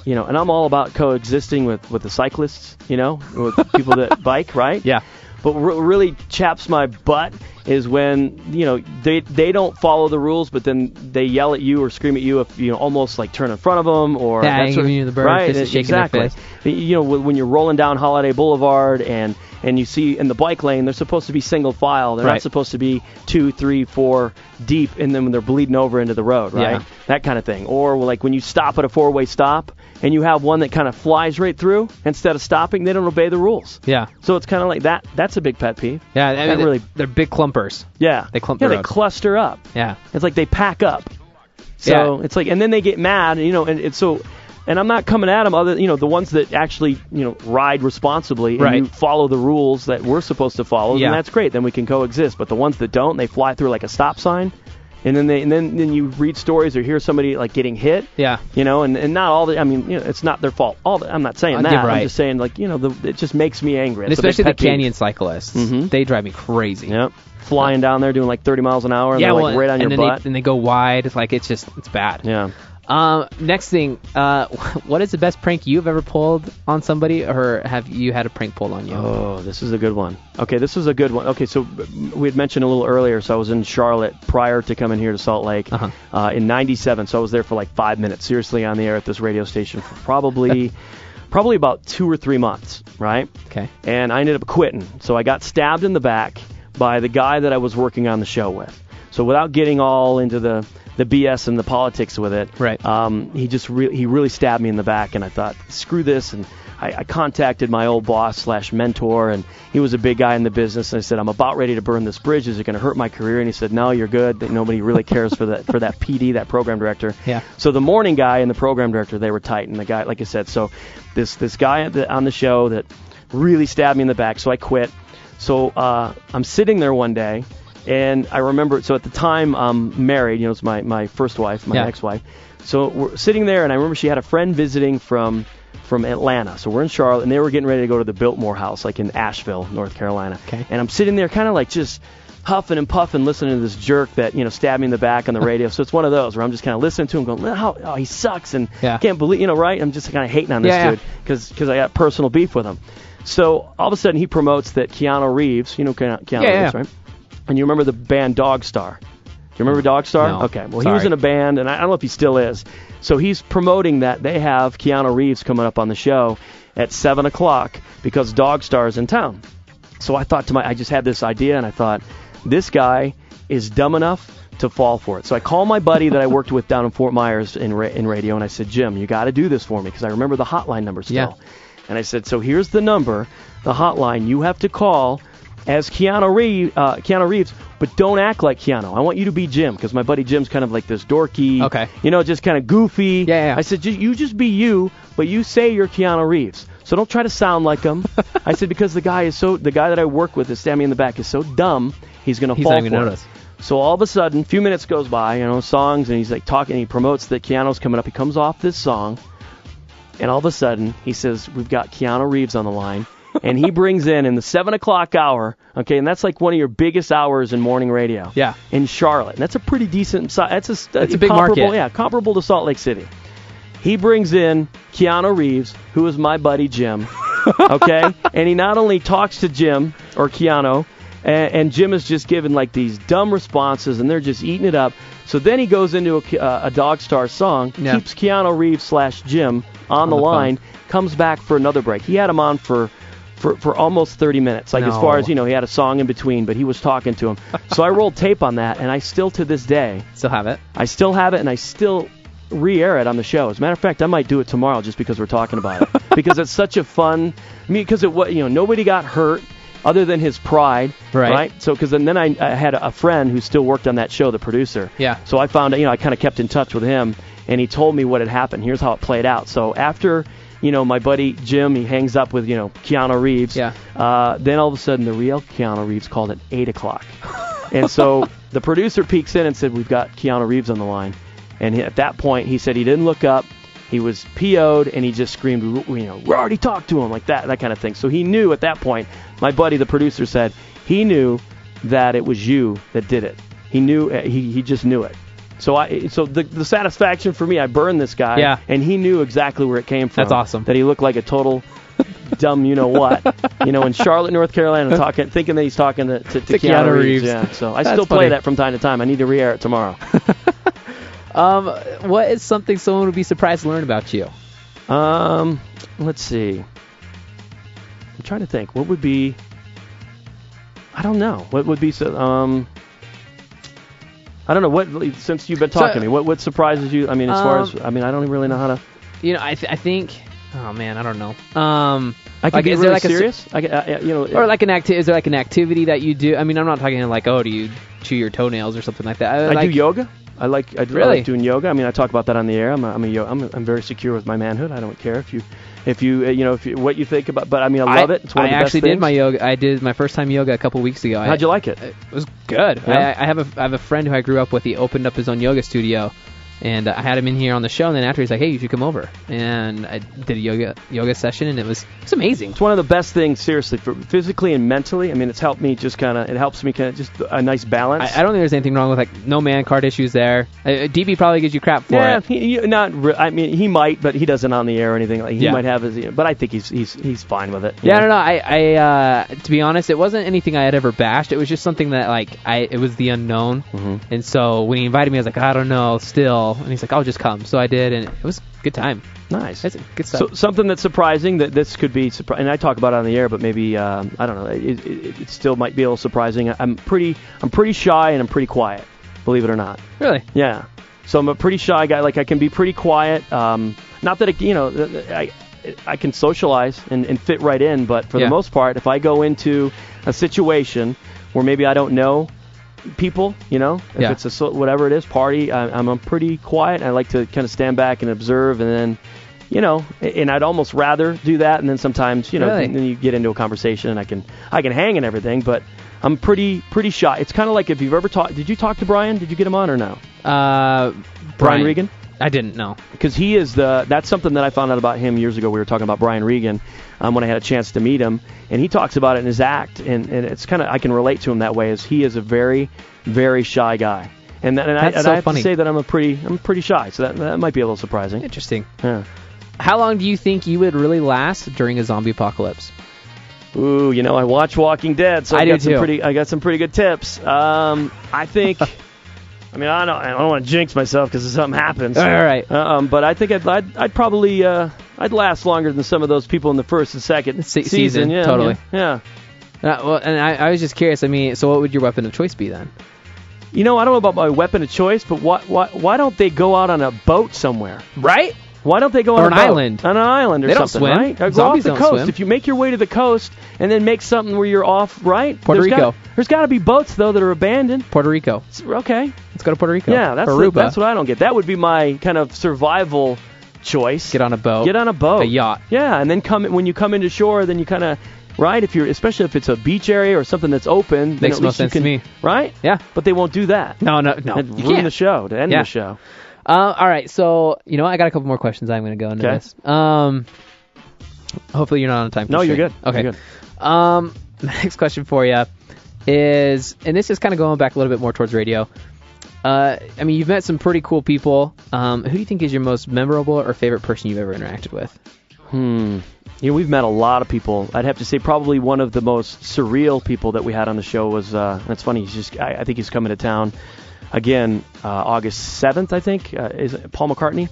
I'm all about coexisting with the cyclists, with people that bike, right? Yeah. But what really chaps my butt is when, they don't follow the rules, but then they yell at you or scream at you if you almost like turn in front of them or giving you the bird, right? shaking Exactly. their fist. When you're rolling down Holiday Boulevard and you see in the bike lane, they're supposed to be single file. They're not supposed to be 2, 3, 4 deep, and then when they're bleeding over into the road, right? Yeah. That kind of thing. Or like when you stop at a 4-way stop and you have one that kind of flies right through instead of stopping, they don't obey the rules. Yeah. So it's kind of like that. That's a big pet peeve. Yeah, I mean, they're big clumpers. Yeah. They clump the they road. cluster up. Yeah. It's like they pack up. So it's like, and then they get mad, and I'm not coming at them other, the ones that actually, ride responsibly and you follow the rules that we're supposed to follow, then that's great. Then we can coexist. But the ones that don't, they fly through like a stop sign. And then you read stories or hear somebody like getting hit. Yeah. And not all it's not their fault. I'm not saying that. I'm just saying like, it just makes me angry. And especially the canyon cyclists. Mm-hmm. They drive me crazy. Yep. Flying down there doing like 30 miles an hour and they're like right on your butt. And they go wide. It's like, it's bad. Yeah. Next thing, what is the best prank you've ever pulled on somebody, or have you had a prank pulled on you? Oh, this is a good one. Okay, this is a good one. Okay, so we had mentioned a little earlier, so I was in Charlotte prior to coming here to Salt Lake in 97, so I was there for like 5 minutes, seriously on the air at this radio station for probably about 2 or 3 months, right? Okay. And I ended up quitting, so I got stabbed in the back by the guy that I was working on the show with. So without getting all into the BS and the politics with it, right? He really stabbed me in the back, and I thought, screw this, and I contacted my old boss / mentor, and he was a big guy in the business, and I said, I'm about ready to burn this bridge. Is it going to hurt my career? And he said, no, you're good. Nobody really cares for that PD, that program director. Yeah. So the morning guy and the program director, they were tight, and the guy, like I said, so this guy on the show that really stabbed me in the back, so I quit. So I'm sitting there one day, and I remember, so at the time I'm married, it's my first wife, my ex-wife. So we're sitting there, and I remember she had a friend visiting from Atlanta. So we're in Charlotte, and they were getting ready to go to the Biltmore House, like in Asheville, North Carolina. Okay. And I'm sitting there kind of like just huffing and puffing, listening to this jerk that, stabbed me in the back on the radio. So it's one of those where I'm just kind of listening to him going, he sucks, and can't believe, right? I'm just kind of hating on this dude because I got personal beef with him. So all of a sudden he promotes that Keanu Reeves, Keanu Reeves, right? And you remember the band Dogstar. Do you remember Dogstar? No. Okay. Well, he was in a band, and I don't know if he still is. So he's promoting that they have Keanu Reeves coming up on the show. at 7 o'clock because Dog Star's in town. So I thought I just had this idea, and I thought, this guy is dumb enough to fall for it. So I called my buddy that I worked with down in Fort Myers in radio, and I said, Jim, you got to do this for me, because I remember the hotline number still. Yeah. And I said, so here's the number, the hotline. You have to call as Keanu Reeves, but don't act like Keanu. I want you to be Jim, because my buddy Jim's kind of like this dorky, just kind of goofy. Yeah. I said, you just be you, but you say you're Keanu Reeves. So don't try to sound like him. I said, because the guy that I work with is standing in the back is so dumb, he's going to fall for it. He's not even notice. So all of a sudden, a few minutes goes by, songs, and he's like talking, he promotes that Keanu's coming up. He comes off this song, and all of a sudden, he says, we've got Keanu Reeves on the line. And he brings in the 7 o'clock hour, and that's like one of your biggest hours in morning radio. Yeah. In Charlotte. And that's a pretty decent size. It's a big market. Yeah, comparable to Salt Lake City. He brings in Keanu Reeves, who is my buddy Jim, okay? And he not only talks to Jim, or Keanu, and Jim is just giving like these dumb responses, and they're just eating it up. So then he goes into a Dog Star song, keeps Keanu Reeves / Jim on the line, comes back for another break. He had him on for almost 30 minutes. As far as, he had a song in between, but he was talking to him. So I rolled tape on that, and I still, to this day... Still have it? I still have it, and I still re-air it on the show. As a matter of fact, I might do it tomorrow just because we're talking about it. Because it's such a fun... because nobody got hurt other than his pride, right? So, because then I had a friend who still worked on that show, the producer. Yeah. So I found, I kind of kept in touch with him, and he told me what had happened. Here's how it played out. So after... my buddy Jim, he hangs up with, Keanu Reeves. Yeah. Then all of a sudden, the real Keanu Reeves called at 8 o'clock. And so the producer peeks in and said, we've got Keanu Reeves on the line. And at that point, he said he didn't look up. He was PO'd, and he just screamed, we already talked to him, like that kind of thing. So he knew at that point, my buddy, the producer, said he knew that it was you that did it. He knew, he just knew it. So the satisfaction for me, I burned this guy, and he knew exactly where it came from. That's awesome. That he looked like a total dumb you-know-what. In Charlotte, North Carolina, thinking that he's talking to Keanu Reeves. Yeah, so I still play that from time to time. I need to re-air it tomorrow. What is something someone would be surprised to learn about you? Let's see. I'm trying to think. What would be... I don't know. What would be... I don't know what. Since you've been talking to me, what surprises you? I mean, as far as I don't really know how to. I think. Oh man, I don't know. I can be really serious. Or like an Is there like an activity that you do? I mean, I'm not talking like, do you chew your toenails or something like that? I do yoga. I like doing yoga. I mean, I talk about that on the air. I'm very secure with my manhood. I don't care if you what you think about. But I mean, I love it. It's one of the best things. I actually did my yoga. I did my first time yoga a couple weeks ago. How'd you like it? It was good. Yeah? I have a friend who I grew up with. He opened up his own yoga studio. And I had him in here on the show, and then after he's like, hey, you should come over. And I did a yoga session, and it was amazing. It's one of the best things, seriously, for physically and mentally. I mean, it's helped me it helps me just a nice balance. I don't think there's anything wrong with, like, no man card issues there. DB probably gives you crap for it. Yeah, he might, but he doesn't on the air or anything. Like, he might have his, but I think he's fine with it. Yeah, I don't know. I to be honest, it wasn't anything I had ever bashed. It was just something that, like, it was the unknown. Mm-hmm. And so when he invited me, I was like, I don't know, still. And he's like, I'll just come. So I did, and it was a good time. Nice. That's good stuff. So something that's surprising that this could be surprising, and I talk about it on the air, but maybe I don't know. It still might be a little surprising. I'm pretty shy and I'm pretty quiet, believe it or not. Really? Yeah. So I'm a pretty shy guy. Like, I can be pretty quiet. Not that I can socialize and fit right in, but for the most part, if I go into a situation where maybe I don't know people, if it's whatever it is, party, I'm pretty quiet. I like to kind of stand back and observe, and then, and I'd almost rather do that. And then sometimes, then you get into a conversation, and I can hang and everything, but I'm pretty shy. It's kind of like if you've ever did you talk to Brian? Did you get him on or no? Brian Regan? I didn't know. Because he is that's something that I found out about him years ago. We were talking about Brian Regan when I had a chance to meet him, and he talks about it in his act, and it's kind of, I can relate to him that way, as he is a very, very shy guy. And I have to say that I'm pretty shy, so that might be a little surprising. Interesting. Yeah. How long do you think you would really last during a zombie apocalypse? Ooh, I watch Walking Dead, so I got some pretty good tips. I think. I mean, I don't want to jinx myself because if something happens. All right. But I think I'd probably I'd last longer than some of those people in the first and second season. Yeah, totally. Yeah. Well, and I was just curious. I mean, so what would your weapon of choice be then? I don't know about my weapon of choice, but why don't they go out on a boat somewhere? Right? Why don't they go on an island? On an island or they something, don't swim. right? Or Zombies go off the don't coast. swim. If you make your way to the coast and then make something where you're off, right? Puerto Rico. There's got to be boats, though, that are abandoned. Puerto Rico. Okay. Let's go to Puerto Rico. Yeah, that's what I don't get. That would be my kind of survival choice. Get on a boat. A yacht. Yeah, and then when you come into shore, then you kind of, right, especially if it's a beach area or something that's open. Makes no sense to me. Right? Yeah. But they won't do that. No. It'd ruin the show, to end the show. All right, so, I got a couple more questions I'm going to go into this. Hopefully you're not on time constraint. No, you're good. Okay. You're good. Next question for you is, and this is kind of going back a little bit more towards radio. You've met some pretty cool people. Who do you think is your most memorable or favorite person you've ever interacted with? We've met a lot of people. I'd have to say probably one of the most surreal people that we had on the show was, that's funny, I think he's coming to town again August 7th, I think. Is it Paul McCartney?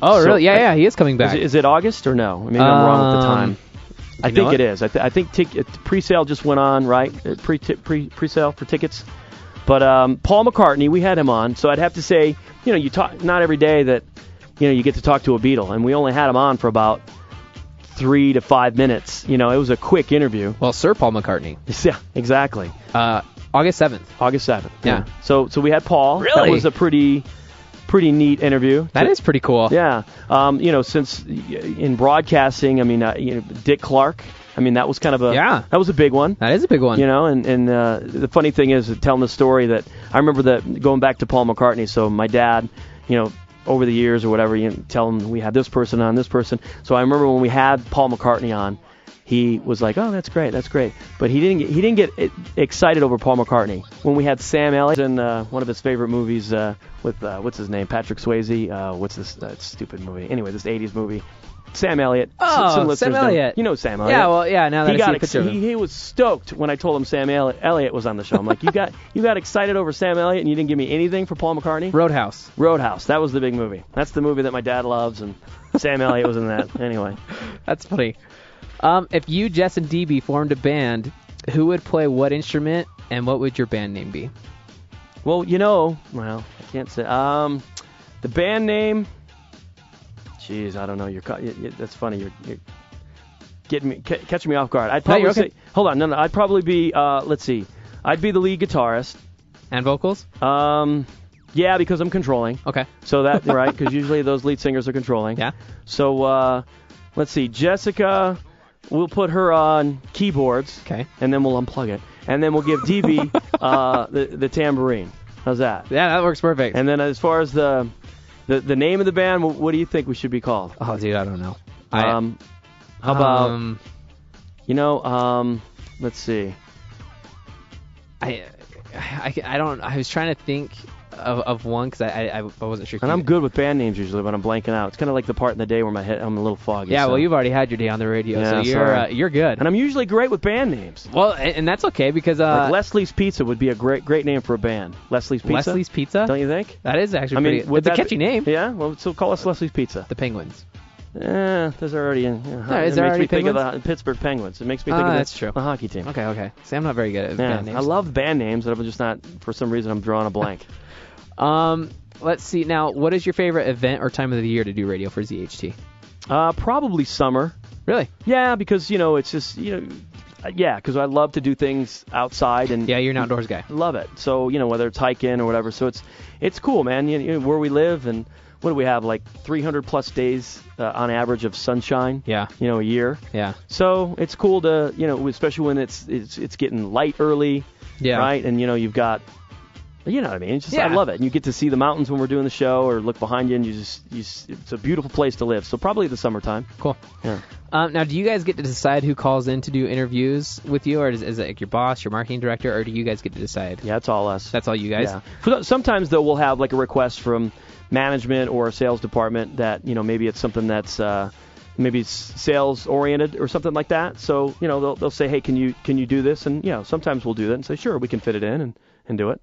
Oh, really? Yeah, he is coming back. Is it August or no? Maybe I'm wrong with the time. I think it is. I think pre-sale just went on, right? Pre-sale for tickets. But Paul McCartney, we had him on, so I'd have to say, you talk not every day that you get to talk to a Beatle, and we only had him on for about 3 to 5 minutes. It was a quick interview. Well, Sir Paul McCartney. Yeah, exactly. August 7th. August 7th. Yeah. So we had Paul. Really? That was a pretty neat interview. That is pretty cool. Yeah. Since in broadcasting, Dick Clark. That was kind of that was a big one. That is a big one. And the funny thing is telling the story that I remember that going back to Paul McCartney. So my dad, over the years or whatever, tell him we had this person on, this person. So I remember when we had Paul McCartney on, he was like, "Oh, that's great." But he didn't get excited over Paul McCartney. When we had Sam Elliott in one of his favorite movies with what's his name, Patrick Swayze. What's this stupid movie? Anyway, this '80s movie. Sam Elliott. Oh, Sam Elliott. You know Sam Elliott. Yeah, well, yeah. Now that I see a picture of him. He was stoked when I told him Sam Elliott was on the show. I'm like, you got excited over Sam Elliott and you didn't give me anything for Paul McCartney? Roadhouse. That was the big movie. That's the movie that my dad loves, and Sam Elliott was in that. Anyway. That's funny. If you, Jess, and DB formed a band, who would play what instrument, and what would your band name be? Well, I can't say. The band name. Jeez, I don't know. That's funny. You're catching me off guard. I'd probably say. Hold on. No. I'd probably be. Let's see. I'd be the lead guitarist. And vocals? Yeah, because I'm controlling. Okay. So that right, because usually those lead singers are controlling. Yeah. So let's see. Jessica, we'll put her on keyboards. Okay. And then we'll unplug it, and then we'll give DB the tambourine. How's that? Yeah, that works perfect. And then as far as the name of the band, what do you think we should be called? Oh, dude, I don't know. How about let's see. I don't. I was trying to think of one because I wasn't sure. And I'm good with band names usually, but I'm blanking out. It's kind of like the part in the day where I'm a little foggy. Yeah, so. well, you've already had your day on the radio, so you're good. And I'm usually great with band names. Well, and that's okay because like Leslie's Pizza would be a great name for a band. Leslie's Pizza. Leslie's Pizza. Don't you think? That is actually pretty. It's a catchy name. Yeah. Well, so call us Leslie's Pizza. The Penguins. There's already is there already think of the Pittsburgh Penguins. It makes me think of the hockey team. Okay. See, I'm not very good at band names. I love band names, but I'm just not. For some reason, I'm drawing a blank. Let's see. Now, what is your favorite event or time of the year to do radio for ZHT? Probably summer. Really? Yeah, because it's just because I love to do things outside and you're an outdoors guy. Love it. So whether it's hiking or whatever. So it's cool, man. Where we live and. What do we have, like 300 plus days on average of sunshine? Yeah. A year. Yeah. So it's cool to, especially when it's getting light early. Yeah. Right. And you've got, what I mean. It's just I love it. And you get to see the mountains when we're doing the show, or look behind you, and it's a beautiful place to live. So probably the summertime. Cool. Yeah. Now, do you guys get to decide who calls in to do interviews with you, or is it like your boss, your marketing director, or do you guys get to decide? Yeah, it's all us. That's all you guys. Yeah. Sometimes though we'll have like a request from management or a sales department that maybe it's something that's maybe it's sales oriented or something like that. So they'll say, hey, can you do this? And sometimes we'll do that and say, sure, we can fit it in and do it.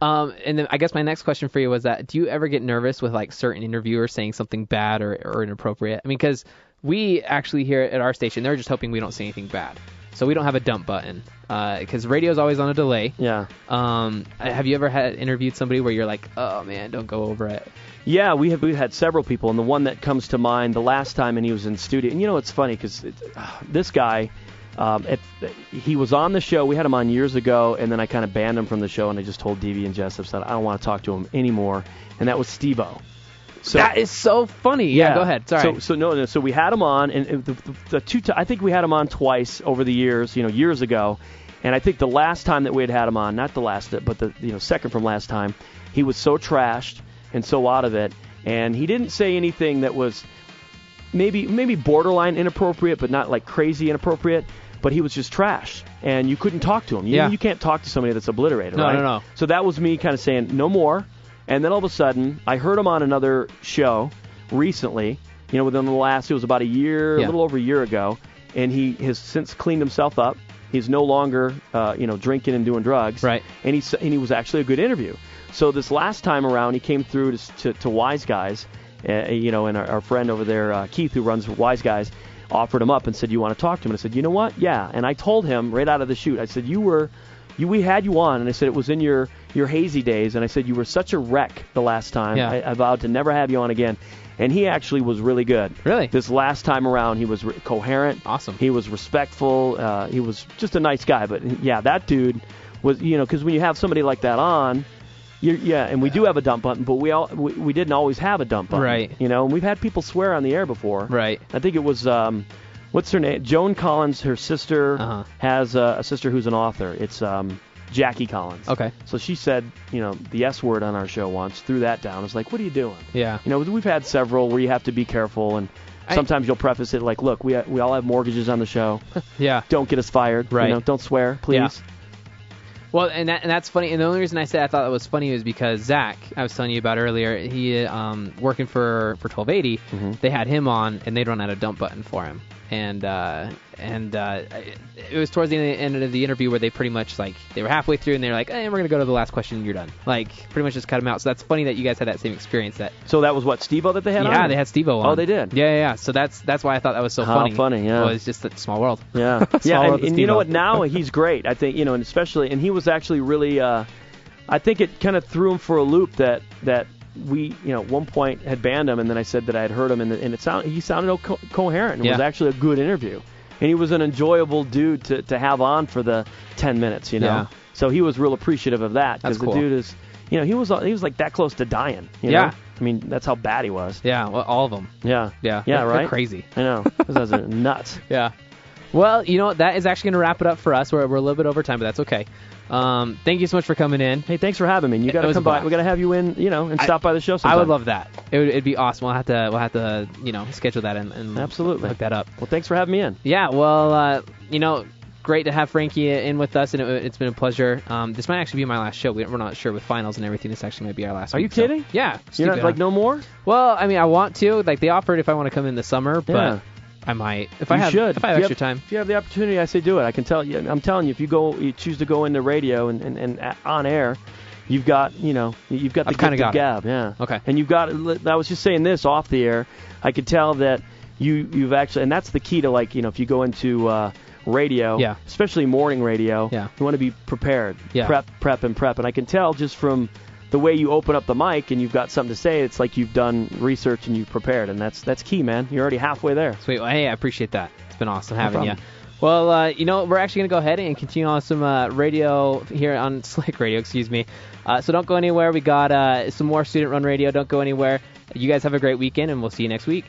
And then I guess my next question for you was that, do you ever get nervous with like certain interviewers saying something bad or inappropriate? I mean, because we actually here at our station, they're just hoping we don't say anything bad. So we don't have a dump button because radio is always on a delay. Yeah. Have you ever interviewed somebody where you're like, oh man, don't go over it? Yeah, we've had several people, and the one that comes to mind the last time, and he was in studio. And it's funny because this guy, he was on the show. We had him on years ago, and then I kind of banned him from the show, and I just told DV and Jessup that I don't want to talk to him anymore. And that was Steve-O. So, that is so funny. Yeah, go ahead. Sorry. So we had him on, and I think we had him on twice over the years, years ago. And I think the last time that we had him on, not the last, but the second from last time, he was so trashed and so out of it, and he didn't say anything that was maybe borderline inappropriate, but not like crazy inappropriate. But he was just trash, and you couldn't talk to him. You can't talk to somebody that's obliterated, right? No. So that was me kind of saying no more. And then all of a sudden, I heard him on another show recently, within the last, it was about a little over a year ago, and he has since cleaned himself up. He's no longer, drinking and doing drugs. Right. And he was actually a good interview. So this last time around, he came through to Wise Guys, and our friend over there, Keith, who runs Wise Guys, offered him up and said, you want to talk to him? And I said, you know what? Yeah. And I told him right out of the chute, I said, we had you on, and I said it was in your hazy days, and I said you were such a wreck the last time. Yeah. I vowed to never have you on again. And he actually was really good. Really? This last time around, he was coherent. Awesome. He was respectful. He was just a nice guy. But, yeah, that dude was, because when you have somebody like that on, and we do have a dump button, but we didn't always have a dump button. Right. And we've had people swear on the air before. Right. I think it was... what's her name? Joan Collins, her sister, has a sister who's an author. It's Jackie Collins. Okay. So she said, the S word on our show once, threw that down. I was like, what are you doing? Yeah. We've had several where you have to be careful, and sometimes you'll preface it like, look, we all have mortgages on the show. Yeah. Don't get us fired. Right. Don't swear, please. Yeah. Well, and that's funny. And the only reason I said I thought that was funny was because Zach, I was telling you about earlier, he working for 1280, they had him on, and they'd run out a dump button for him. And it was towards the end of the interview where they pretty much they were halfway through and they were like, hey, we're going to go to the last question and you're done. Pretty much just cut him out. So that's funny that you guys had that same experience. So that was what, Steve-O that they had on? Yeah, they had Steve-O on. Oh, they did? Yeah. So that's why I thought that was so funny. How funny, yeah. Well, it's just a small world. Yeah. World and you know what, now he's great. I think, and especially, and he was actually really, I think it kind of threw him for a loop that we, at one point had banned him, and then I said that I had heard him, and he sounded coherent, and was actually a good interview. And he was an enjoyable dude to have on for the 10 minutes, Yeah. So he was real appreciative of that, because cool. the dude is, he was like that close to dying. You Yeah. know? I mean, that's how bad he was. Yeah, well, all of them. Yeah. Yeah, Yeah, right? They're crazy. I know. Those guys are nuts. Yeah. Well, that is actually going to wrap it up for us. We're a little bit over time, but that's okay. Thank you so much for coming in. Hey, thanks for having me. You got to come by. We got to have you in, and stop by the show sometime. I would love that. It'd be awesome. We'll have to schedule that and absolutely hook that up. Well, thanks for having me in. Yeah. Well, great to have Frankie in with us, and it's been a pleasure. This might actually be my last show. We're not sure with finals and everything. This actually might be our last. Are you kidding? So, yeah. You're not no more? Well, I mean, I want to. They offered if I want to come in the summer, but. I might if I have extra time. If you have the opportunity, I say do it. I can tell you. I'm telling you, if you choose to go into radio and on air, you've got the gift of gab. Yeah. Okay. And you've got. I was just saying this off the air. I could tell that you've actually, and that's the key to if you go into radio, especially morning radio, you want to be prepared. Yeah. Prep. And I can tell just from the way you open up the mic and you've got something to say, it's like you've done research and you've prepared, and that's key, man. You're already halfway there. Sweet. Well, hey, I appreciate that. It's been awesome having you. Well, we're actually going to go ahead and continue on some radio here on Slick Radio, excuse me. So don't go anywhere. We got some more student-run radio. Don't go anywhere. You guys have a great weekend, and we'll see you next week.